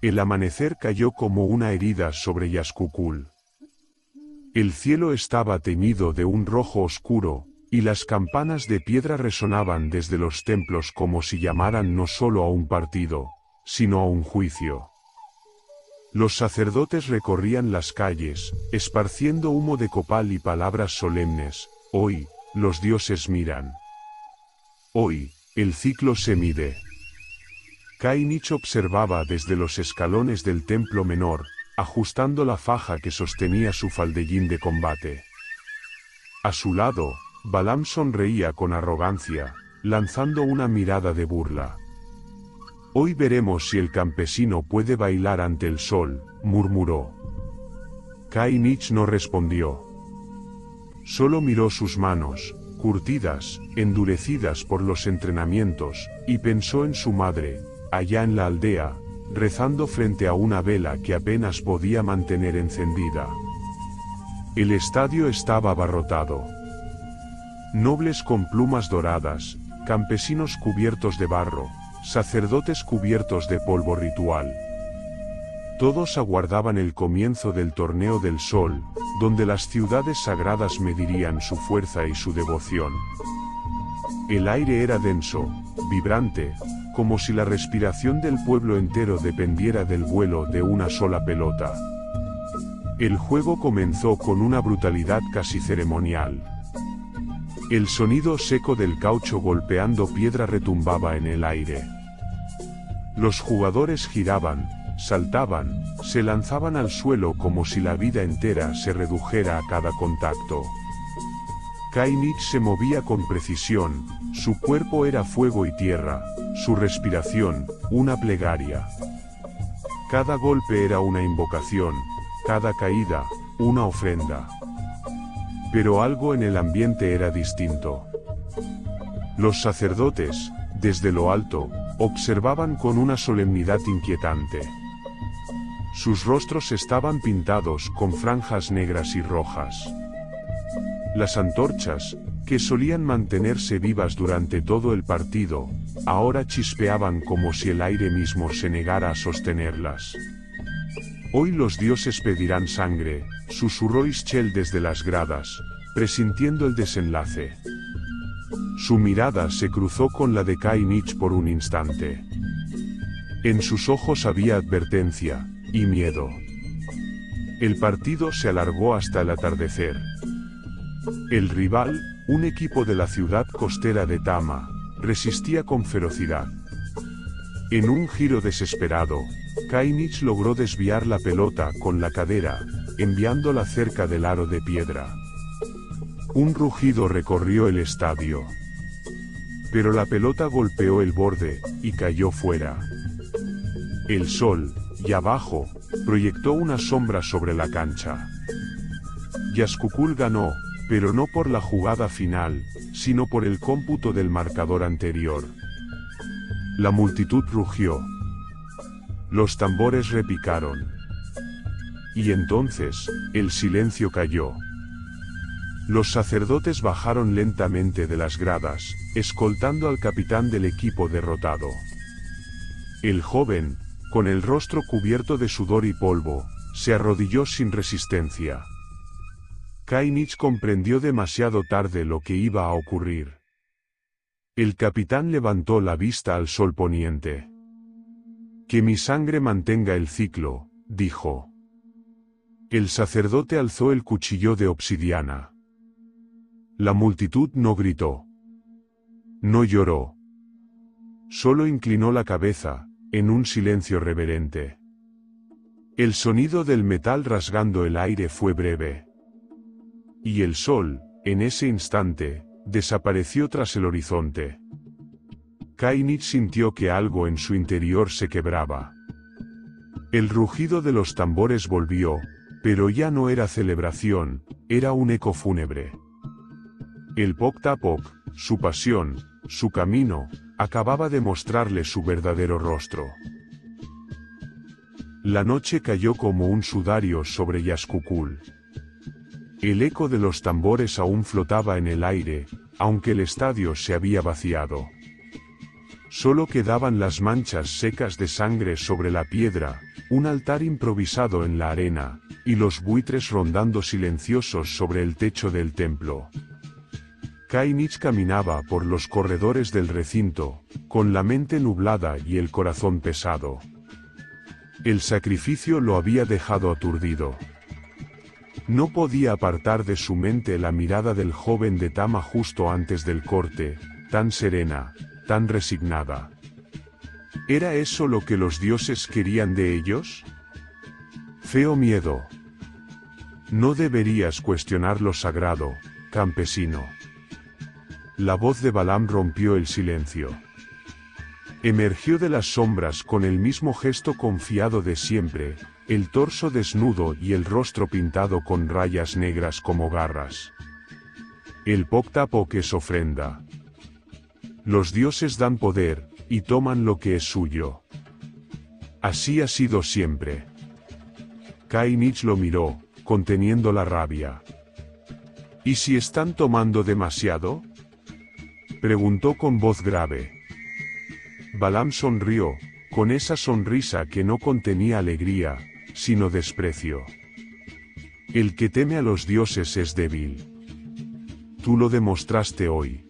El amanecer cayó como una herida sobre Yaxcucul. El cielo estaba teñido de un rojo oscuro, y las campanas de piedra resonaban desde los templos como si llamaran no solo a un partido, sino a un juicio. Los sacerdotes recorrían las calles, esparciendo humo de copal y palabras solemnes. Hoy, los dioses miran. Hoy, el ciclo se mide. Cainich observaba desde los escalones del templo menor, ajustando la faja que sostenía su faldellín de combate. A su lado, Balaam sonreía con arrogancia, lanzando una mirada de burla. Hoy veremos si el campesino puede bailar ante el sol, murmuró. Cainich no respondió. Solo miró sus manos, curtidas, endurecidas por los entrenamientos, y pensó en su madre, allá en la aldea, rezando frente a una vela que apenas podía mantener encendida. El estadio estaba abarrotado. Nobles con plumas doradas, campesinos cubiertos de barro, sacerdotes cubiertos de polvo ritual. Todos aguardaban el comienzo del torneo del sol, donde las ciudades sagradas medirían su fuerza y su devoción. El aire era denso, vibrante, como si la respiración del pueblo entero dependiera del vuelo de una sola pelota. El juego comenzó con una brutalidad casi ceremonial. El sonido seco del caucho golpeando piedra retumbaba en el aire. Los jugadores giraban, saltaban, se lanzaban al suelo como si la vida entera se redujera a cada contacto. Cainich se movía con precisión, su cuerpo era fuego y tierra, su respiración, una plegaria. Cada golpe era una invocación, cada caída, una ofrenda. Pero algo en el ambiente era distinto. Los sacerdotes, desde lo alto, observaban con una solemnidad inquietante. Sus rostros estaban pintados con franjas negras y rojas. Las antorchas, que solían mantenerse vivas durante todo el partido, ahora chispeaban como si el aire mismo se negara a sostenerlas. Hoy los dioses pedirán sangre, susurró Ischel desde las gradas, presintiendo el desenlace. Su mirada se cruzó con la de Cainich por un instante. En sus ojos había advertencia y miedo. El partido se alargó hasta el atardecer. El rival, un equipo de la ciudad costera de Tama, resistía con ferocidad. En un giro desesperado, Cainich logró desviar la pelota con la cadera, enviándola cerca del aro de piedra. Un rugido recorrió el estadio. Pero la pelota golpeó el borde, y cayó fuera. El sol, y abajo, proyectó una sombra sobre la cancha. Yaxcucul ganó, pero no por la jugada final, sino por el cómputo del marcador anterior. La multitud rugió. Los tambores repicaron. Y entonces, el silencio cayó. Los sacerdotes bajaron lentamente de las gradas, escoltando al capitán del equipo derrotado. El joven, con el rostro cubierto de sudor y polvo, se arrodilló sin resistencia. Cainich comprendió demasiado tarde lo que iba a ocurrir. El capitán levantó la vista al sol poniente. «Que mi sangre mantenga el ciclo», dijo. El sacerdote alzó el cuchillo de obsidiana. La multitud no gritó. No lloró. Solo inclinó la cabeza, en un silencio reverente. El sonido del metal rasgando el aire fue breve. Y el sol, en ese instante, desapareció tras el horizonte. Cainich sintió que algo en su interior se quebraba. El rugido de los tambores volvió, pero ya no era celebración, era un eco fúnebre. El Pok-Tapok, su pasión, su camino, acababa de mostrarle su verdadero rostro. La noche cayó como un sudario sobre Yaxcucul. El eco de los tambores aún flotaba en el aire, aunque el estadio se había vaciado. Solo quedaban las manchas secas de sangre sobre la piedra, un altar improvisado en la arena, y los buitres rondando silenciosos sobre el techo del templo. Kainich caminaba por los corredores del recinto, con la mente nublada y el corazón pesado. El sacrificio lo había dejado aturdido. No podía apartar de su mente la mirada del joven de Tama justo antes del corte, tan serena, tan resignada. ¿Era eso lo que los dioses querían de ellos? Feo miedo. No deberías cuestionar lo sagrado, campesino. La voz de Balaam rompió el silencio. Emergió de las sombras con el mismo gesto confiado de siempre, el torso desnudo y el rostro pintado con rayas negras como garras. El Pok-Tapok es ofrenda. Los dioses dan poder, y toman lo que es suyo. Así ha sido siempre. Kainich lo miró, conteniendo la rabia. ¿Y si están tomando demasiado?, preguntó con voz grave. Balaam sonrió, con esa sonrisa que no contenía alegría, sino desprecio. El que teme a los dioses es débil. Tú lo demostraste hoy.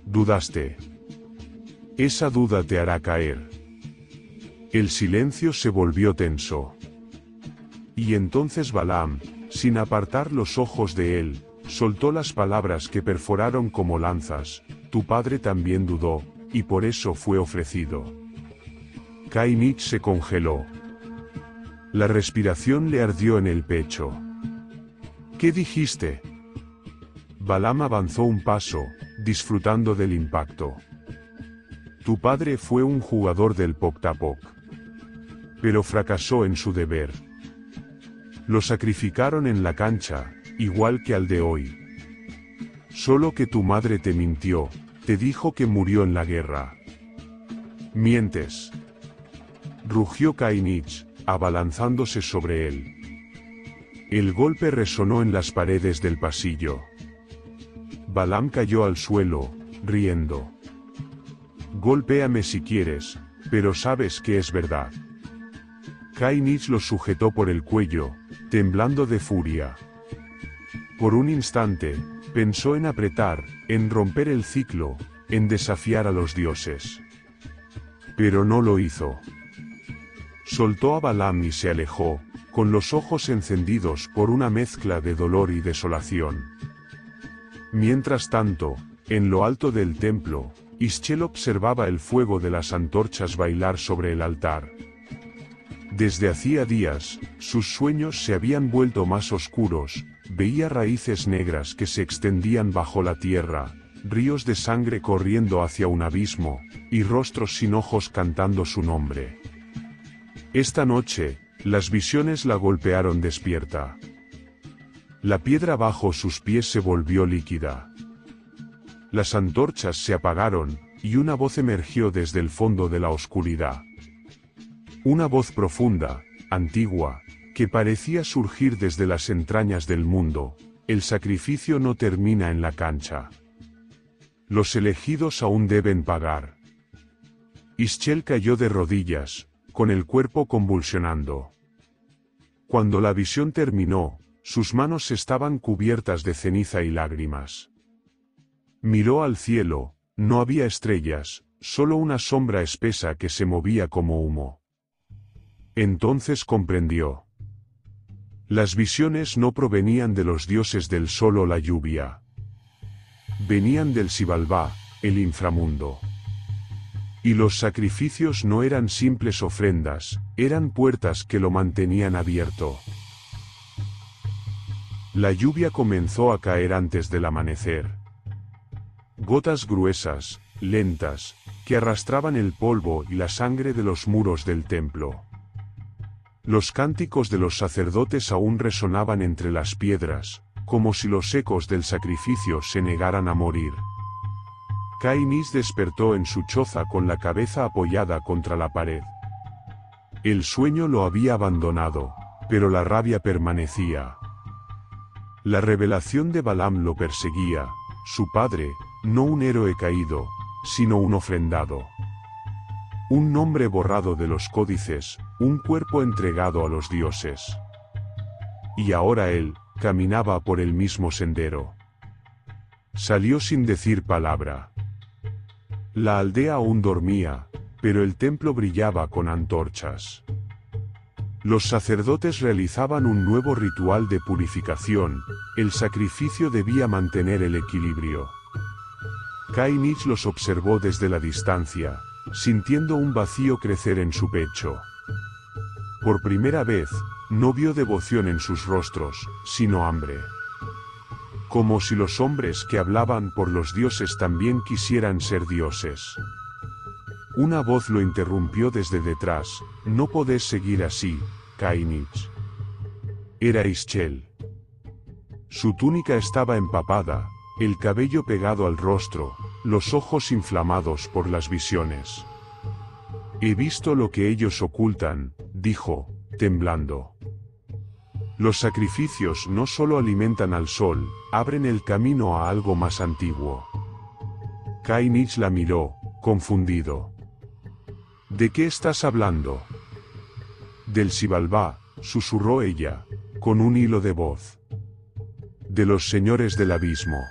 Dudaste. Esa duda te hará caer. El silencio se volvió tenso. Y entonces Balaam, sin apartar los ojos de él, soltó las palabras que perforaron como lanzas: tu padre también dudó, y por eso fue ofrecido. Kainich se congeló. La respiración le ardió en el pecho. ¿Qué dijiste? Balaam avanzó un paso, disfrutando del impacto. Tu padre fue un jugador del Pok-Tapok. Pero fracasó en su deber. Lo sacrificaron en la cancha, igual que al de hoy. Solo que tu madre te mintió, te dijo que murió en la guerra. Mientes. Rugió Kainich, abalanzándose sobre él. El golpe resonó en las paredes del pasillo. Balaam cayó al suelo, riendo. Golpéame si quieres, pero sabes que es verdad. Kainich lo sujetó por el cuello, temblando de furia. Por un instante, pensó en apretar, en romper el ciclo, en desafiar a los dioses. Pero no lo hizo. Soltó a Balaam y se alejó, con los ojos encendidos por una mezcla de dolor y desolación. Mientras tanto, en lo alto del templo, Ischel observaba el fuego de las antorchas bailar sobre el altar. Desde hacía días, sus sueños se habían vuelto más oscuros, veía raíces negras que se extendían bajo la tierra, ríos de sangre corriendo hacia un abismo, y rostros sin ojos cantando su nombre. Esta noche, las visiones la golpearon despierta. La piedra bajo sus pies se volvió líquida. Las antorchas se apagaron, y una voz emergió desde el fondo de la oscuridad. Una voz profunda, antigua, que parecía surgir desde las entrañas del mundo: el sacrificio no termina en la cancha. Los elegidos aún deben pagar. Ischel cayó de rodillas, con el cuerpo convulsionando. Cuando la visión terminó, sus manos estaban cubiertas de ceniza y lágrimas. Miró al cielo, no había estrellas, solo una sombra espesa que se movía como humo. Entonces comprendió. Las visiones no provenían de los dioses del sol o la lluvia. Venían del Xibalbá, el inframundo. Y los sacrificios no eran simples ofrendas, eran puertas que lo mantenían abierto. La lluvia comenzó a caer antes del amanecer. Gotas gruesas, lentas, que arrastraban el polvo y la sangre de los muros del templo. Los cánticos de los sacerdotes aún resonaban entre las piedras, como si los ecos del sacrificio se negaran a morir. Kainich despertó en su choza con la cabeza apoyada contra la pared. El sueño lo había abandonado, pero la rabia permanecía. La revelación de Balaam lo perseguía, su padre, no un héroe caído, sino un ofrendado. Un nombre borrado de los códices, un cuerpo entregado a los dioses. Y ahora él, caminaba por el mismo sendero. Salió sin decir palabra. La aldea aún dormía, pero el templo brillaba con antorchas. Los sacerdotes realizaban un nuevo ritual de purificación, el sacrificio debía mantener el equilibrio. Kainich los observó desde la distancia, sintiendo un vacío crecer en su pecho. Por primera vez, no vio devoción en sus rostros, sino hambre. Como si los hombres que hablaban por los dioses también quisieran ser dioses. Una voz lo interrumpió desde detrás: «No podés seguir así, Kainich». Era Ischel. Su túnica estaba empapada, el cabello pegado al rostro, los ojos inflamados por las visiones. «He visto lo que ellos ocultan», dijo, temblando. «Los sacrificios no solo alimentan al sol, abren el camino a algo más antiguo». Kainich la miró, confundido. «¿De qué estás hablando?» «Del Xibalbá», susurró ella, con un hilo de voz. «De los señores del abismo.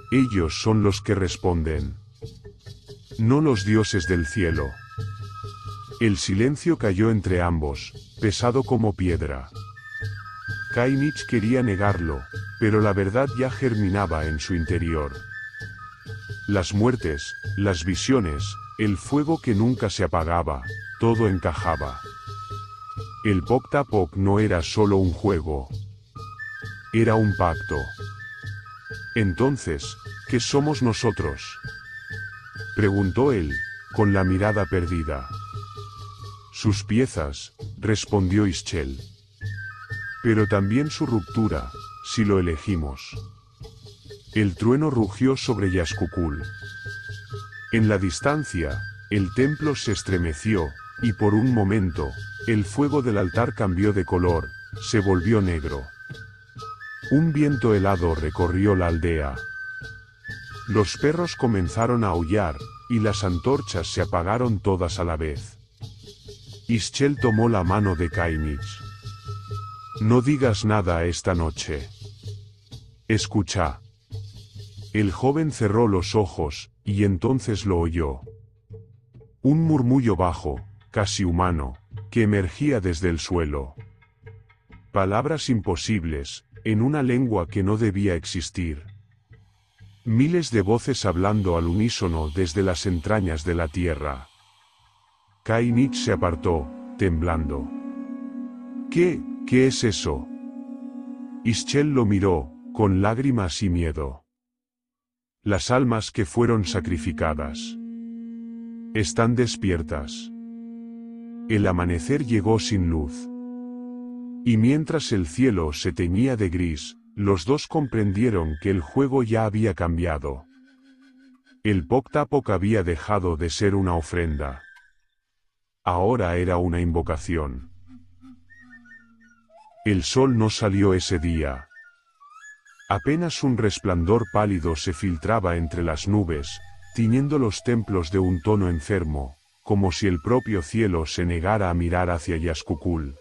Ellos son los que responden. No los dioses del cielo». El silencio cayó entre ambos, pesado como piedra. Kainich quería negarlo, pero la verdad ya germinaba en su interior. Las muertes, las visiones, el fuego que nunca se apagaba, todo encajaba. El Pok-Tapok no era solo un juego. Era un pacto. Entonces, ¿qué somos nosotros?, preguntó él, con la mirada perdida. Sus piezas, respondió Ischel. Pero también su ruptura, si lo elegimos. El trueno rugió sobre Yaxcucul. En la distancia, el templo se estremeció, y por un momento, el fuego del altar cambió de color, se volvió negro. Un viento helado recorrió la aldea. Los perros comenzaron a aullar, y las antorchas se apagaron todas a la vez. Ischel tomó la mano de Kainich. «No digas nada esta noche. Escucha». El joven cerró los ojos, y entonces lo oyó. Un murmullo bajo, casi humano, que emergía desde el suelo. Palabras imposibles, en una lengua que no debía existir. Miles de voces hablando al unísono desde las entrañas de la tierra. Kainich se apartó, temblando. ¿Qué es eso?» Ischel lo miró, con lágrimas y miedo. «Las almas que fueron sacrificadas. Están despiertas». El amanecer llegó sin luz. Y mientras el cielo se teñía de gris, los dos comprendieron que el juego ya había cambiado. El Pok-Tapok había dejado de ser una ofrenda. Ahora era una invocación. El sol no salió ese día. Apenas un resplandor pálido se filtraba entre las nubes, tiñendo los templos de un tono enfermo, como si el propio cielo se negara a mirar hacia Yaxcucul.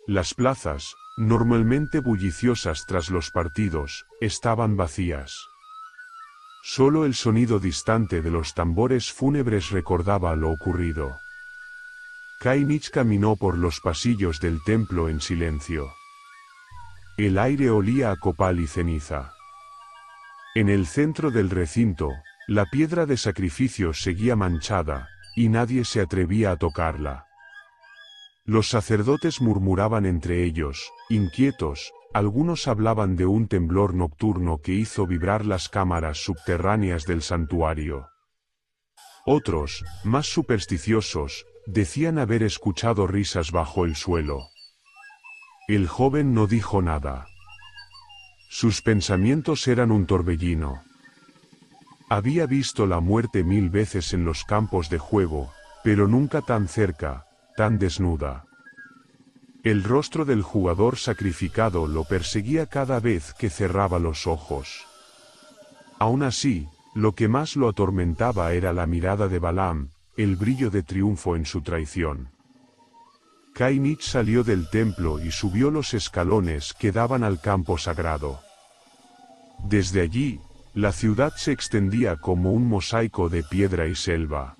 Las plazas, normalmente bulliciosas tras los partidos, estaban vacías. Solo el sonido distante de los tambores fúnebres recordaba lo ocurrido. Kainich caminó por los pasillos del templo en silencio. El aire olía a copal y ceniza. En el centro del recinto, la piedra de sacrificio seguía manchada, y nadie se atrevía a tocarla. Los sacerdotes murmuraban entre ellos, inquietos, algunos hablaban de un temblor nocturno que hizo vibrar las cámaras subterráneas del santuario. Otros, más supersticiosos, decían haber escuchado risas bajo el suelo. El joven no dijo nada. Sus pensamientos eran un torbellino. Había visto la muerte 1000 veces en los campos de juego, pero nunca tan cerca, tan desnuda. El rostro del jugador sacrificado lo perseguía cada vez que cerraba los ojos. Aún así, lo que más lo atormentaba era la mirada de Balaam, el brillo de triunfo en su traición. Kainich salió del templo y subió los escalones que daban al campo sagrado. Desde allí, la ciudad se extendía como un mosaico de piedra y selva.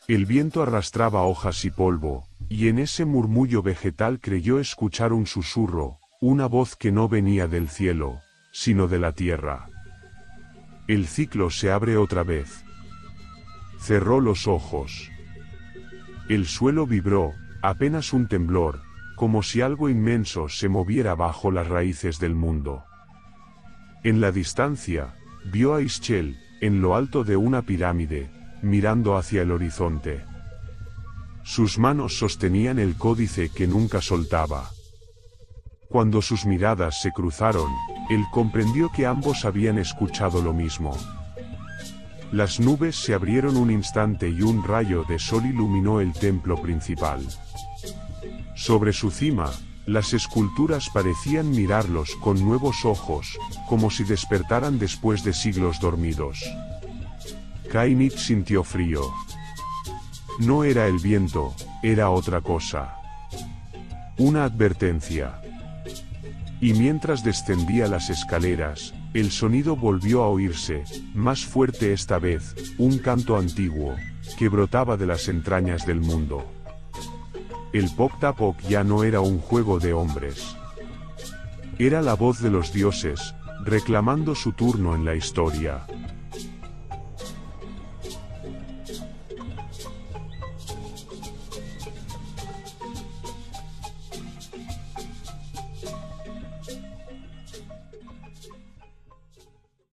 El viento arrastraba hojas y polvo, y en ese murmullo vegetal creyó escuchar un susurro, una voz que no venía del cielo, sino de la tierra. El ciclo se abre otra vez. Cerró los ojos. El suelo vibró, apenas un temblor, como si algo inmenso se moviera bajo las raíces del mundo. En la distancia, vio a Ischel, en lo alto de una pirámide, mirando hacia el horizonte. Sus manos sostenían el códice que nunca soltaba. Cuando sus miradas se cruzaron, él comprendió que ambos habían escuchado lo mismo. Las nubes se abrieron un instante y un rayo de sol iluminó el templo principal. Sobre su cima, las esculturas parecían mirarlos con nuevos ojos, como si despertaran después de siglos dormidos. Kainich sintió frío. No era el viento, era otra cosa. Una advertencia. Y mientras descendía las escaleras, el sonido volvió a oírse, más fuerte esta vez, un canto antiguo, que brotaba de las entrañas del mundo. El Pok-Tapok ya no era un juego de hombres. Era la voz de los dioses, reclamando su turno en la historia.